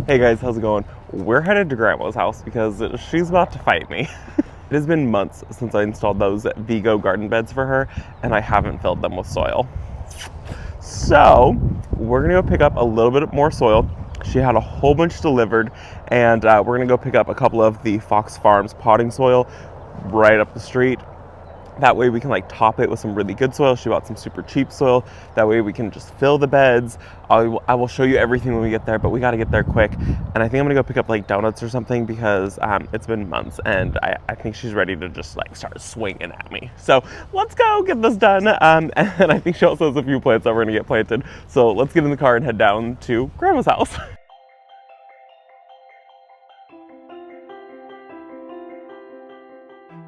Hey guys, how's it going? We're headed to Grandma's house because she's about to fight me. It has been months since I installed those Vego garden beds for her, and I haven't filled them with soil. So, we're gonna go pick up a little bit more soil. She had a whole bunch delivered, and we're gonna go pick up a couple of the Fox Farms potting soil right up the street. That way we can like top it with some really good soil. She bought some super cheap soil. That way we can just fill the beds. I will show you everything when we get there, but we got to get there quick. And I think I'm gonna go pick up like donuts or something because it's been months and I think she's ready to just like start swinging at me. So let's go get this done. And I think she also has a few plants that we're gonna get planted. So let's get in the car and head down to Grandma's house.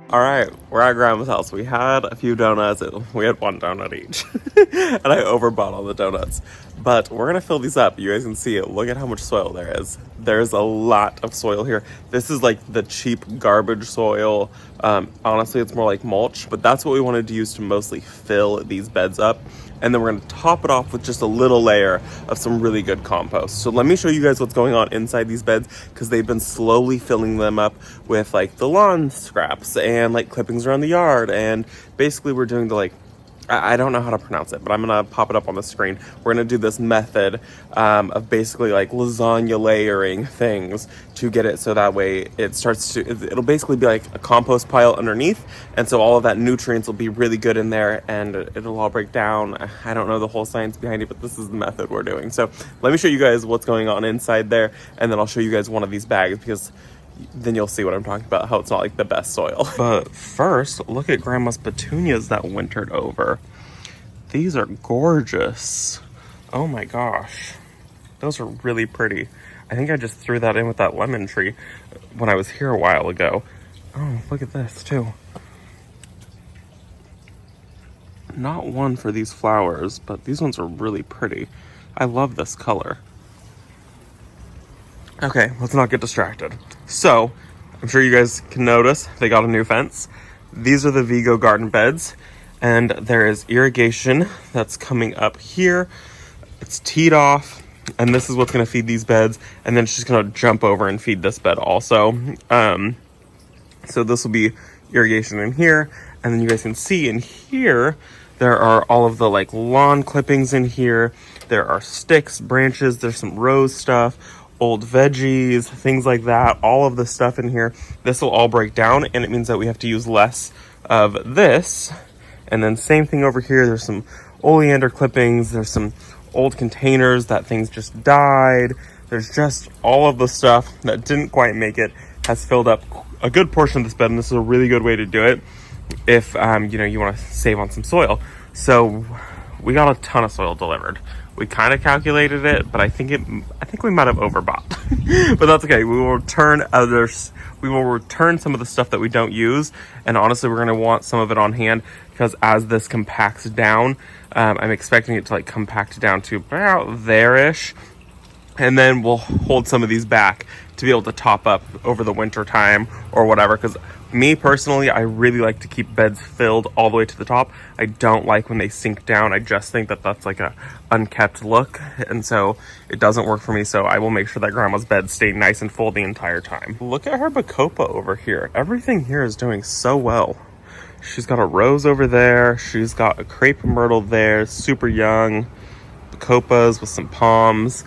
All right, we're at Grandma's house. We had a few donuts. We had one donut each. And I overbought all the donuts. But we're gonna fill these up. You guys can see it. Look at how much soil there is. There's a lot of soil here. This is like the cheap garbage soil. Honestly, it's more like mulch, but that's what we wanted to use to mostly fill these beds up. And then we're gonna top it off with just a little layer of some really good compost. So let me show you guys what's going on inside these beds because they've been slowly filling them up with like the lawn scraps and like clippings around the yard. And basically we're doing the like, I don't know how to pronounce it, but I'm gonna pop it up on the screen. We're gonna do this method of basically like lasagna layering things to get it so that way it'll basically be like a compost pile underneath. And so all of that nutrients will be really good in there and it'll all break down. I don't know the whole science behind it, but this is the method we're doing. So let me show you guys what's going on inside there. And then I'll show you guys one of these bags because then you'll see what I'm talking about, how it's not like the best soil. But first, look at Grandma's petunias that wintered over. These are gorgeous. Oh my gosh. Those are really pretty. I think I just threw that in with that lemon tree when I was here a while ago. Oh, look at this too. Not one for these flowers, but these ones are really pretty. I love this color. Okay, let's not get distracted. So, I'm sure you guys can notice they got a new fence. These are the Vego garden beds, and there is irrigation that's coming up here. It's teed off, and this is what's gonna feed these beds, and then it's just gonna jump over and feed this bed also. So this will be irrigation in here, and then you guys can see in here, there are all of the like lawn clippings in here. There are sticks, branches, there's some rose stuff, old veggies, things like that, all of the stuff in here. This will all break down and it means that we have to use less of this. And then same thing over here, there's some oleander clippings, there's some old containers that things just died. There's just all of the stuff that didn't quite make it has filled up a good portion of this bed, and this is a really good way to do it if you want to save on some soil. So we got a ton of soil delivered. We kind of calculated it, but I think we might have overbought. But that's okay. We will return some of the stuff that we don't use. And honestly, we're going to want some of it on hand because as this compacts down, I'm expecting it to like compact down to about there-ish. And then we'll hold some of these back to be able to top up over the winter time or whatever. Because me personally, I really like to keep beds filled all the way to the top. I don't like when they sink down. I just think that that's like a unkept look. And so it doesn't work for me. So I will make sure that Grandma's beds stay nice and full the entire time. Look at her bacopa over here. Everything here is doing so well. She's got a rose over there. She's got a crepe myrtle there, super young. Bacopas with some palms.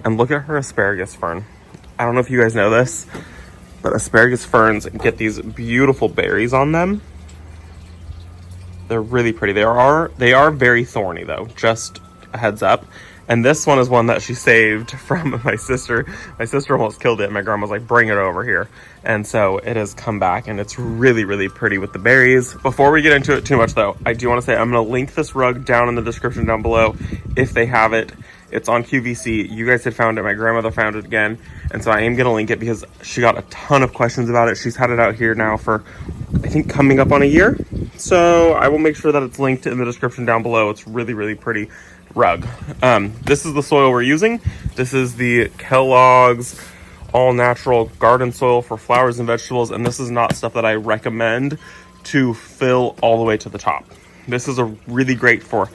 And look at her asparagus fern. I don't know if you guys know this, but asparagus ferns get these beautiful berries on them. They're really pretty. They are very thorny though, just a heads up. And this one is one that she saved from my sister. My sister almost killed it. My grandma was like, bring it over here. And so it has come back and it's really, really pretty with the berries. Before we get into it too much though, I do want to say I'm going to link this rug down in the description down below if they have it. It's on QVC. You guys had found it. My grandmother found it again. And so I am going to link it because she got a ton of questions about it. She's had it out here now for, I think, coming up on a year. So I will make sure that it's linked in the description down below. It's really, really pretty rug. This is the soil we're using. This is the Kellogg's all natural garden soil for flowers and vegetables. And this is not stuff that I recommend to fill all the way to the top. This is a really great for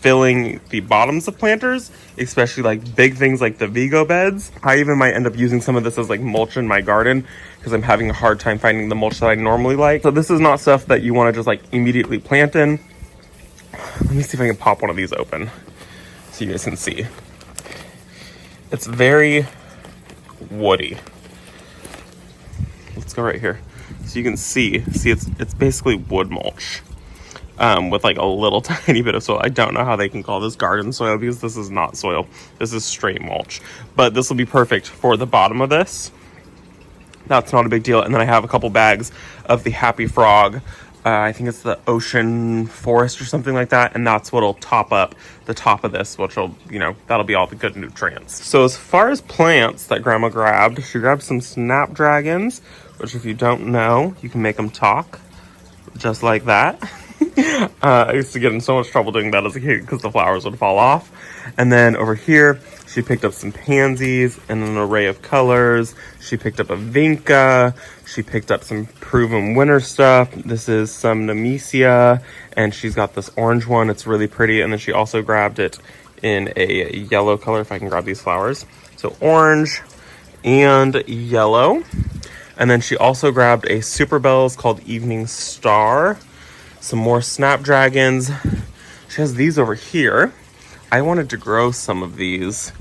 filling the bottoms of planters, especially like big things like the Vego beds. I even might end up using some of this as like mulch in my garden because I'm having a hard time finding the mulch that I normally like. So this is not stuff that you want to just like immediately plant in. Let me see if I can pop one of these open so you guys can see. It's very woody. Let's go right here so you can see it's basically wood mulch with like a little tiny bit of soil. I don't know how they can call this garden soil because this is not soil. This is straight mulch, but this will be perfect for the bottom of this. That's not a big deal. And then I have a couple bags of the Happy Frog. I think it's the Ocean Forest or something like that. And that's what'll top up the top of this, which will, you know, that'll be all the good nutrients. So as far as plants that Grandma grabbed, she grabbed some snapdragons, which if you don't know, you can make them talk just like that. I used to get in so much trouble doing that as a kid because the flowers would fall off. And then over here, she picked up some pansies in an array of colors. She picked up a vinca. She picked up some proven winter stuff. This is some nemesia, and she's got this orange one. It's really pretty. And then she also grabbed it in a yellow color, if I can grab these flowers. So orange and yellow. And then she also grabbed a Super Bells called Evening Star. Some more snapdragons. She has these over here. I wanted to grow some of these.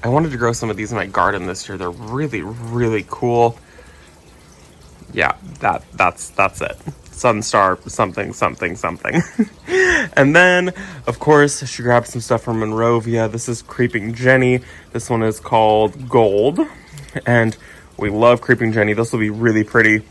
I wanted to grow some of these in my garden this year. They're really, really cool. Yeah, that's it. Sunstar something, something, something. And then, of course, she grabbed some stuff from Monrovia. This is Creeping Jenny. This one is called Gold. And we love Creeping Jenny. This will be really pretty,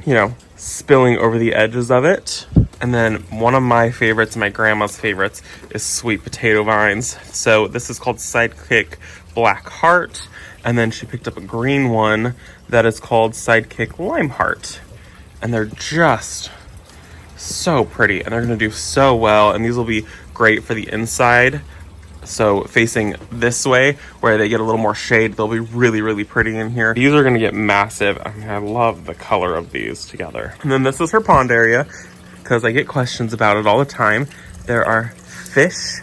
you know, spilling over the edges of it. And then one of my favorites, my grandma's favorites, is sweet potato vines. So this is called Sidekick Black Heart. And then she picked up a green one that is called Sidekick Lime Heart. And they're just so pretty. And they're going to do so well. And these will be great for the inside. So facing this way, where they get a little more shade, they'll be really, really pretty in here. These are going to get massive. I mean, I love the color of these together. And then this is her pond area, because I get questions about it all the time. There are fish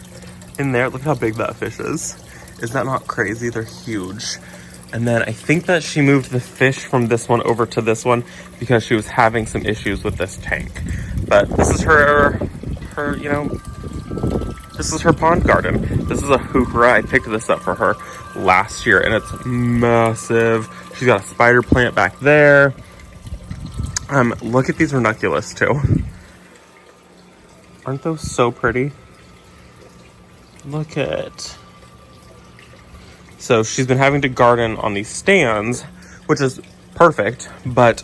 in there. Look how big that fish is. Is that not crazy? They're huge. And then I think that she moved the fish from this one over to this one because she was having some issues with this tank. But this is her, you know, this is her pond garden. This is a heuchera. I picked this up for her last year and it's massive. She's got a spider plant back there. Look at these ranunculus too. Aren't those so pretty? Look at. So she's been having to garden on these stands, which is perfect, but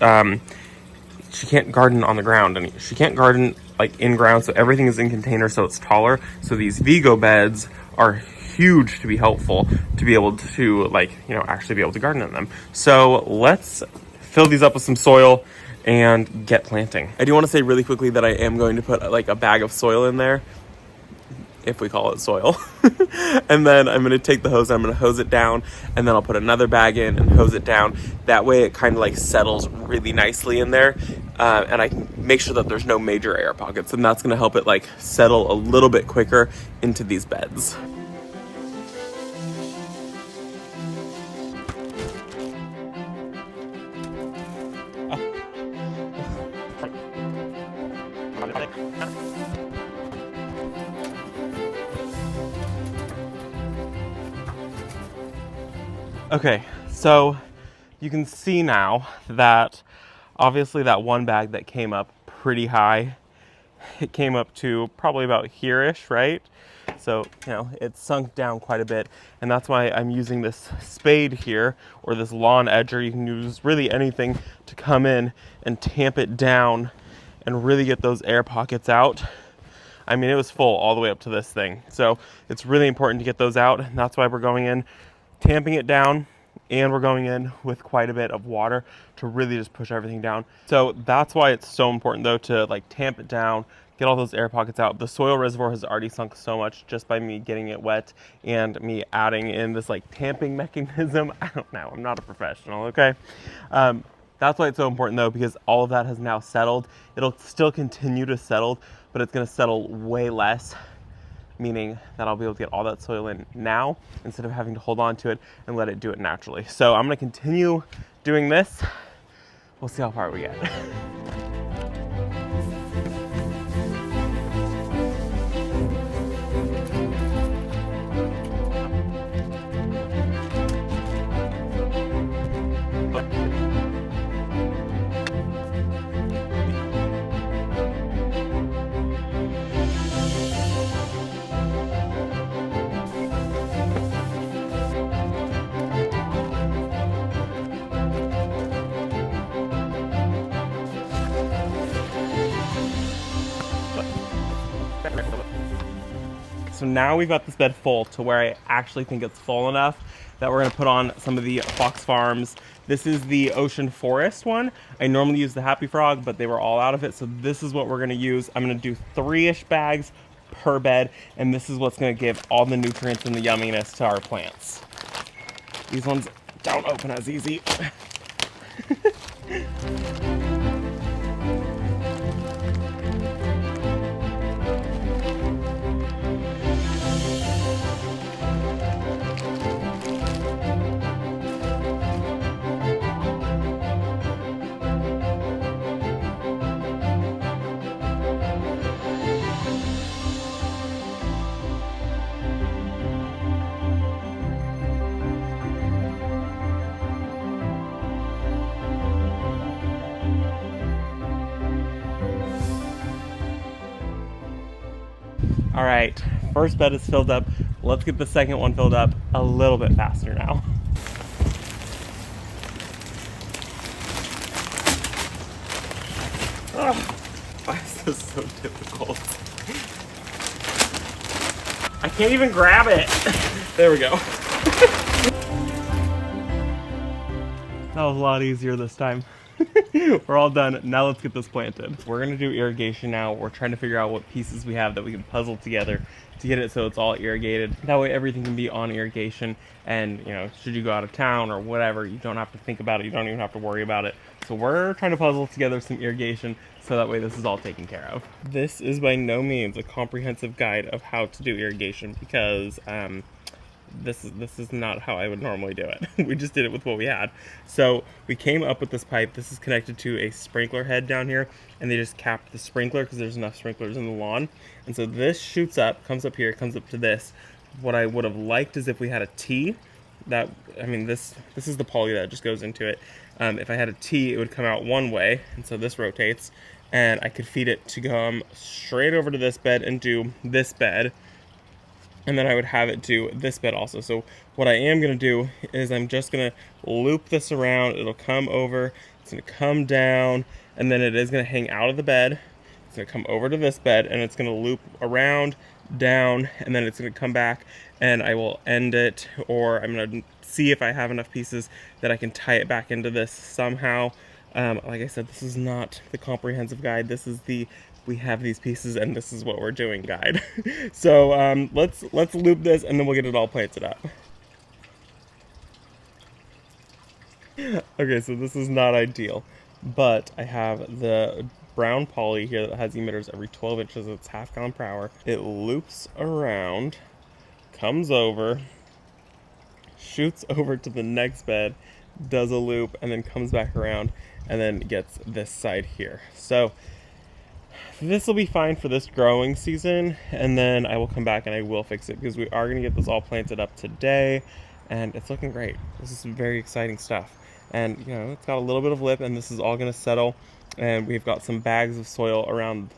she can't garden on the ground. And she can't garden like in ground, so everything is in containers, so it's taller. So these Vego beds are huge to be helpful to be able to, like, you know, actually be able to garden in them. So let's fill these up with some soil and get planting. I do want to say really quickly that I am going to put like a bag of soil in there, if we call it soil. And then I'm going to take the hose and I'm going to hose it down, and then I'll put another bag in and hose it down. That way it kind of like settles really nicely in there, and I can make sure that there's no major air pockets, and that's going to help it like settle a little bit quicker into these beds. Okay, so you can see now that obviously that one bag that came up pretty high, it came up to probably about here-ish, right? So, you know, it sunk down quite a bit, and that's why I'm using this spade here, or this lawn edger. You can use really anything to come in and tamp it down and really get those air pockets out. I mean, it was full all the way up to this thing. So it's really important to get those out, and that's why we're going in, tamping it down, and we're going in with quite a bit of water to really just push everything down. So that's why it's so important though to like tamp it down, get all those air pockets out. The soil reservoir has already sunk so much just by me getting it wet and me adding in this like tamping mechanism. I don't know, I'm not a professional, okay? That's why it's so important though, because all of that has now settled. It'll still continue to settle, but it's gonna settle way less meaning that I'll be able to get all that soil in now instead of having to hold on to it and let it do it naturally. So I'm gonna continue doing this. We'll see how far we get. So now we've got this bed full to where I actually think it's full enough that we're gonna put on some of the Fox Farms. This is the Ocean Forest one. I normally use the Happy Frog, but they were all out of it. So this is what we're gonna use. I'm gonna do 3-ish bags per bed, and this is what's gonna give all the nutrients and the yumminess to our plants. These ones don't open as easy. All right, first bed is filled up. Let's get the second one filled up a little bit faster now. Oh, why is this so difficult? I can't even grab it. There we go. That was a lot easier this time. We're all done. Now let's get this planted. We're gonna do irrigation now. We're trying to figure out what pieces we have that we can puzzle together to get it so it's all irrigated. That way everything can be on irrigation, and you know, should you go out of town or whatever, you don't have to think about it. You don't even have to worry about it. So we're trying to puzzle together some irrigation so that way this is all taken care of. This is by no means a comprehensive guide of how to do irrigation because this is not how I would normally do it. We just did it with what we had. So we came up with this pipe. This is connected to a sprinkler head down here, and they just capped the sprinkler because there's enough sprinklers in the lawn. And so this shoots up, comes up here, comes up to this. What I would have liked is if we had a T. That, I mean, this is the poly that just goes into it. If I had a T, it would come out one way, and so this rotates, and I could feed it to come straight over to this bed and do this bed. And then I would have it do this bed also. So what I am going to do is I'm just going to loop this around. It'll come over, it's going to come down, and then it is going to hang out of the bed. It's going to come over to this bed, and it's going to loop around, down, and then it's going to come back, and I will end it, or I'm going to see if I have enough pieces that I can tie it back into this somehow. Like I said, this is not the comprehensive guide. This is the we have these pieces and this is what we're doing guide. So let's loop this and then we'll get it all planted up. Okay, so this is not ideal, but I have the brown poly here that has emitters every 12 inches. It's half gallon per hour. It loops around, comes over, shoots over to the next bed, does a loop, and then comes back around and then gets this side here. So this will be fine for this growing season, and then I will come back and I will fix it because we are going to get this all planted up today, and it's looking great. This is some very exciting stuff, and you know, it's got a little bit of lip, and this is all going to settle, and we've got some bags of soil around,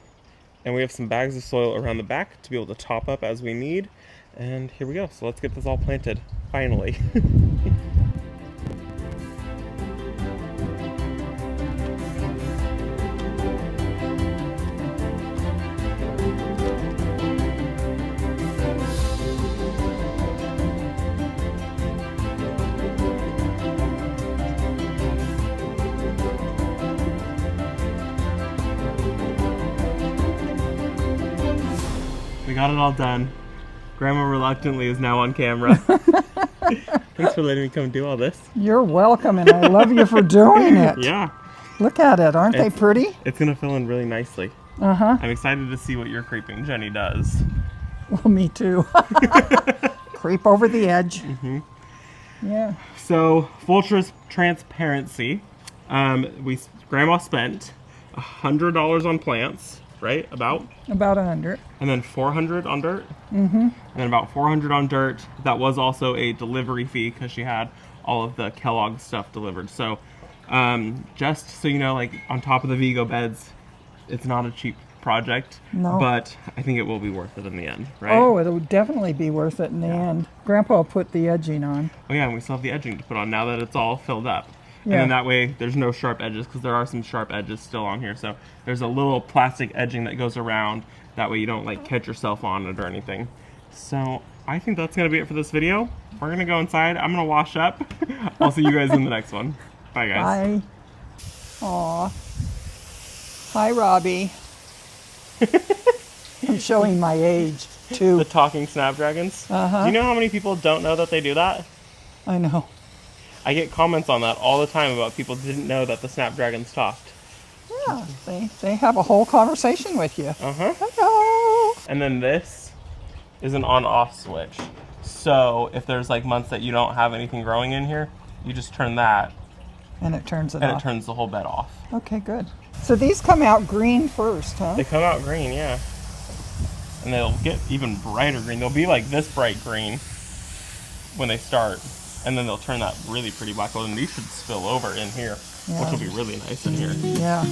and we have some bags of soil around the back to be able to top up as we need. And here we go. So let's get this all planted finally. We got it all done. Grandma reluctantly is now on camera. Thanks for letting me come do all this. You're welcome, and I love you for doing it. Yeah. Look at it. Aren't they pretty? It's going to fill in really nicely. Uh-huh. I'm excited to see what your creeping Jenny does. Well, me too. Creep over the edge. Yeah. So full transparency, Grandma spent $100 on plants, right? About 100. and then 400 on dirt. And then about 400 on dirt. That was also a delivery fee because she had all of the Kellogg stuff delivered. So just so you know, like on top of the Vego beds, it's not a cheap project. No. But I think it will be worth it in the end, right? Oh, it'll definitely be worth it in the end. Grandpa will put the edging on. Oh yeah, and we still have the edging to put on now that it's all filled up. And Yeah. then that way there's no sharp edges because there are some sharp edges still on here. So there's a little plastic edging that goes around. That way you don't like catch yourself on it or anything. So I think that's going to be it for this video. We're going to go inside. I'm going to wash up. I'll see you guys in the next one. Bye guys. Bye. Aw. Hi, Robbie. I'm showing my age, too. The talking snapdragons. Do you know how many people don't know that they do that? I know. I get comments on that all the time about people who didn't know that the snapdragons talked. Yeah, they have a whole conversation with you. Hello. And then this is an on-off switch. So if there's like months that you don't have anything growing in here, you just turn that And it turns it and off. it turns the whole bed off. Okay, good. So these come out green first, huh? They come out green, yeah. And they'll get even brighter green. They'll be like this bright green when they start. And then they'll turn that really pretty black. And these should spill over in here, which will be really nice in here. Yeah.